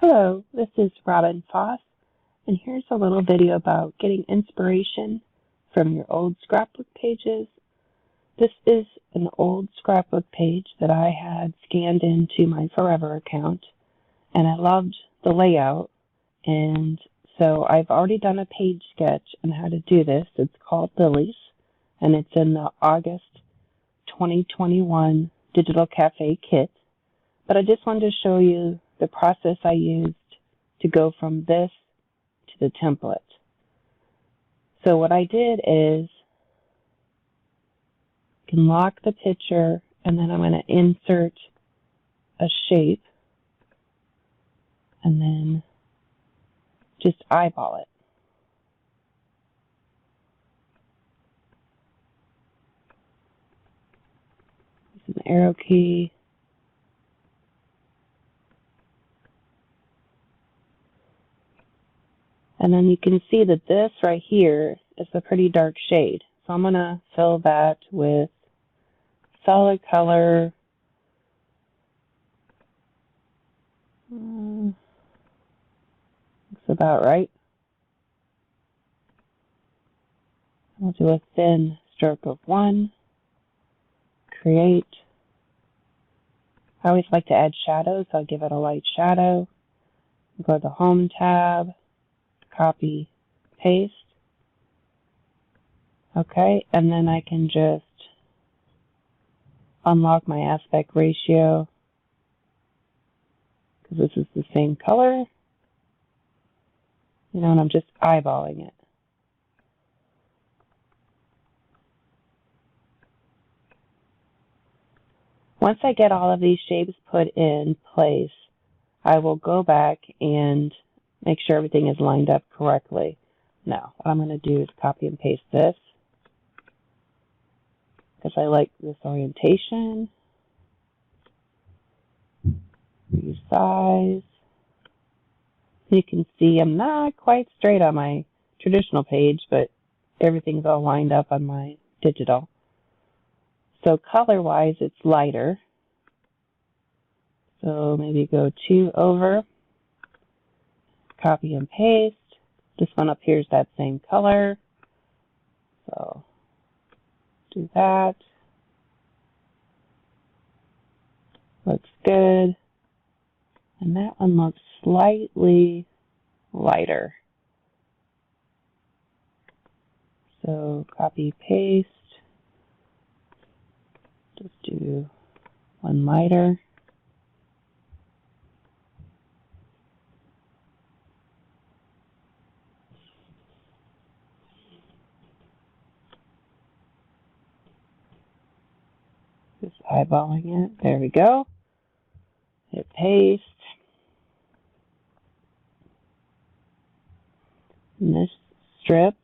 Hello, this is Robin Foss, and here's a little video about getting inspiration from your old scrapbook pages. This is an old scrapbook page that I had scanned into my Forever account, and I loved the layout, and so I've already done a page sketch on how to do this. It's called Lilies, and it's in the August 2021 Digital Café Kit. But I just wanted to show you the process I used to go from this to the template. So what I did is I can lock the picture, and then I'm going to insert a shape and then just eyeball it. Use an arrow key. And then you can see that this right here is a pretty dark shade. So I'm going to fill that with solid color. Looks about right. I'll do a thin stroke of 1. Create. I always like to add shadows, so I'll give it a light shadow. Go to the Home tab. Copy, paste. Okay, and then I can just unlock my aspect ratio because this is the same color. And I'm just eyeballing it. Once I get all of these shapes put in place, I will go back and make sure everything is lined up correctly. Now, what I'm going to do is copy and paste this because I like this orientation. Resize. You can see I'm not quite straight on my traditional page, but everything's all lined up on my digital. So color-wise, it's lighter. So maybe go 2 over. Copy and paste. This one up here is that same color. So do that. Looks good. And that one looks slightly lighter. So copy, paste. Just do one lighter. Just eyeballing it. There we go. Hit paste. And this strip.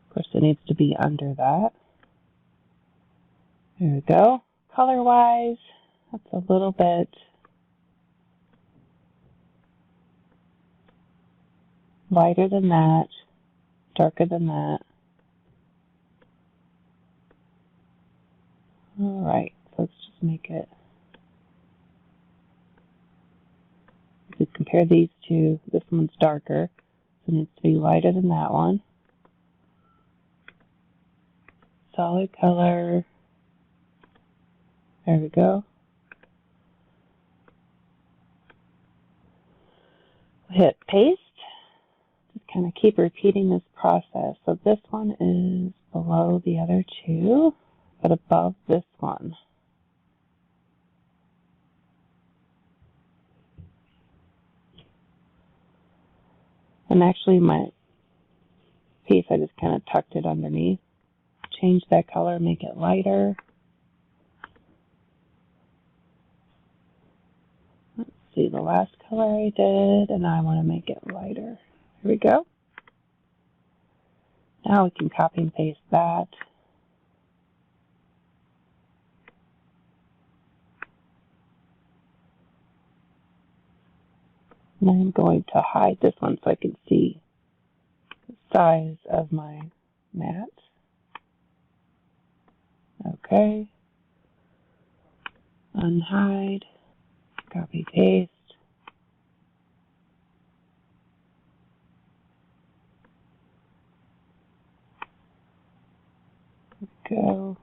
Of course, it needs to be under that. There we go. Color-wise, that's a little bit lighter than that, darker than that. All right, so let's just make it. If we compare these two, this one's darker, so it needs to be lighter than that one. Solid color. There we go. Hit paste. Just kind of keep repeating this process. So this one is below the other two, but above this one. And actually my piece, I just kind of tucked it underneath. Change that color, make it lighter. Let's see the last color I did, and I want to make it lighter. Here we go. Now we can copy and paste that. And I'm going to hide this one so I can see the size of my mat. Okay. Unhide. Copy, paste. Go.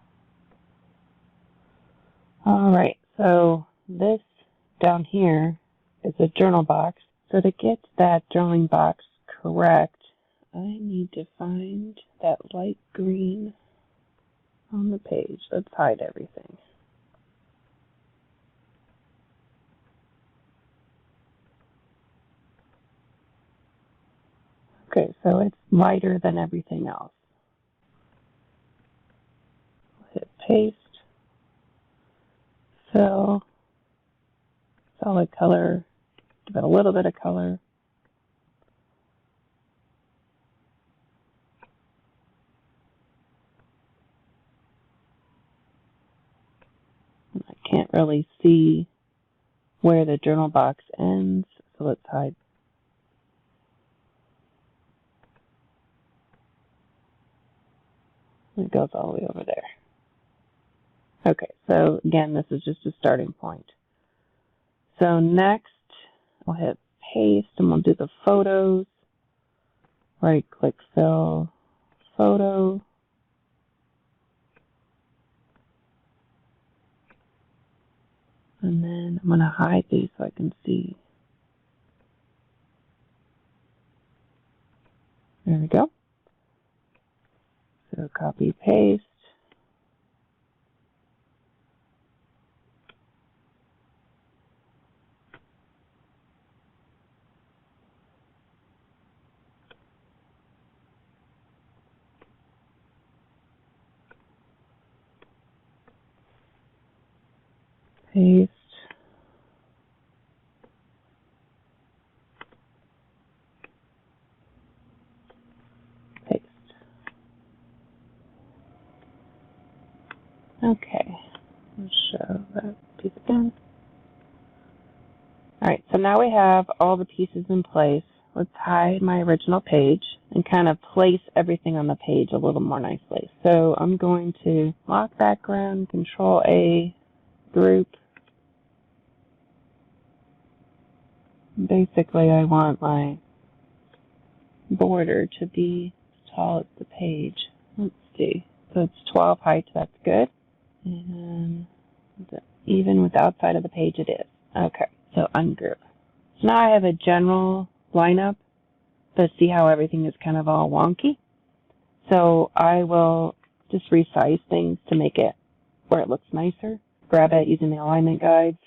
All right, so this down here is a journal box. So to get that journaling box correct, I need to find that light green on the page. Let's hide everything. Okay, so it's lighter than everything else. Hit paste, fill, solid color, give it a little bit of color. I can't really see where the journal box ends, so let's hide. It goes all the way over there. Okay, so again, this is just a starting point. So next, I'll hit paste and we'll do the photos. Right click, fill, photo. And then I'm going to hide these so I can see. There we go. So copy, paste. Paste. Paste. Okay. Let's show that piece again. Alright, so now we have all the pieces in place. Let's hide my original page and kind of place everything on the page a little more nicely. So I'm going to lock background, Control A, group. Basically, I want my border to be as tall as the page. Let's see. So it's 12 height, that's good. And even with the outside of the page, it is. Okay, so ungroup. So now I have a general lineup, but see how everything is kind of all wonky? So I will just resize things to make it where it looks nicer. Grab it using the alignment guides.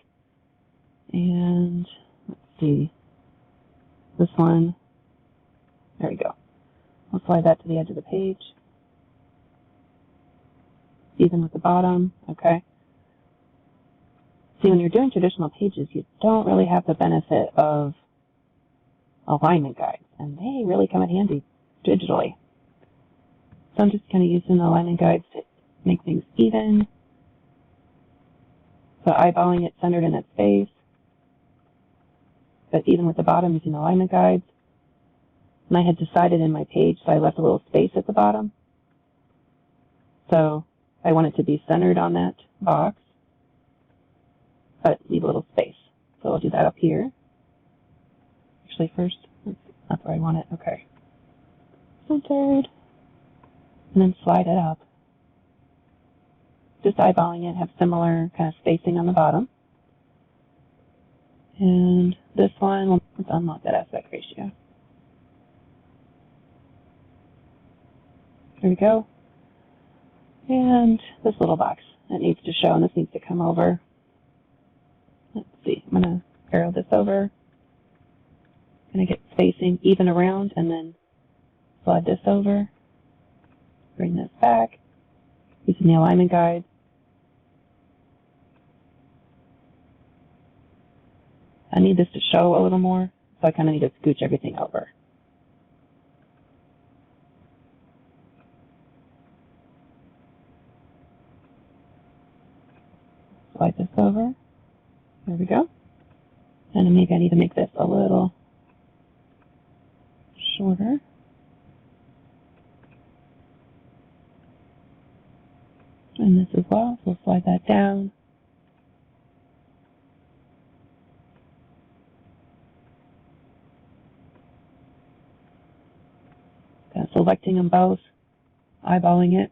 And let's see. This one. There we go. I'll slide that to the edge of the page. Even with the bottom. Okay. See, when you're doing traditional pages, you don't really have the benefit of alignment guides, and they really come in handy digitally. So I'm just kind of using the alignment guides to make things even. So eyeballing it centered in its face. But even with the bottom, using alignment guides. And I had decided in my page, so I left a little space at the bottom. So I want it to be centered on that box, but leave a little space. So I'll do that up here. Actually, first, that's where I want it. Okay. Centered. And then slide it up. Just eyeballing it, have similar kind of spacing on the bottom. And this one, let's unlock that aspect ratio. There we go. And this little box that needs to show, and this needs to come over. Let's see, I'm going to arrow this over. Going to get spacing even around, and then slide this over. Bring this back using the alignment guide. I need this to show a little more, so I kind of need to scooch everything over. Slide this over. There we go. And maybe I need to make this a little shorter. And this as well, so we'll slide that down. Kind of selecting them both, eyeballing it.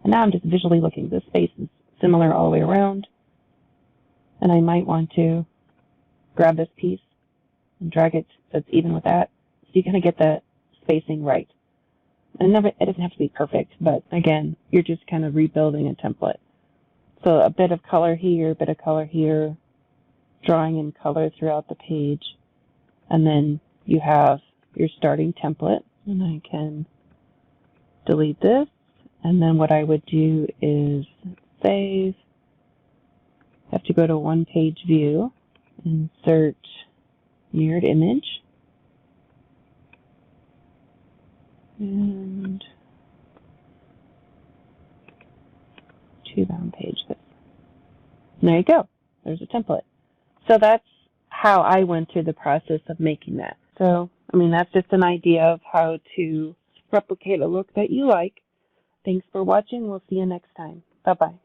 And now I'm just visually looking. This space is similar all the way around. And I might want to grab this piece and drag it so it's even with that. So you kind of get the spacing right. And it doesn't have to be perfect, but again, you're just kind of rebuilding a template. So a bit of color here, a bit of color here, drawing in color throughout the page. And then you have your starting template. And I can delete this. And then what I would do is save. I have to go to one page view, insert mirrored image, and to bound page this. And there you go. There's a template. So that's how I went through the process of making that. So, that's just an idea of how to replicate a look that you like. Thanks for watching. We'll see you next time. Bye-bye.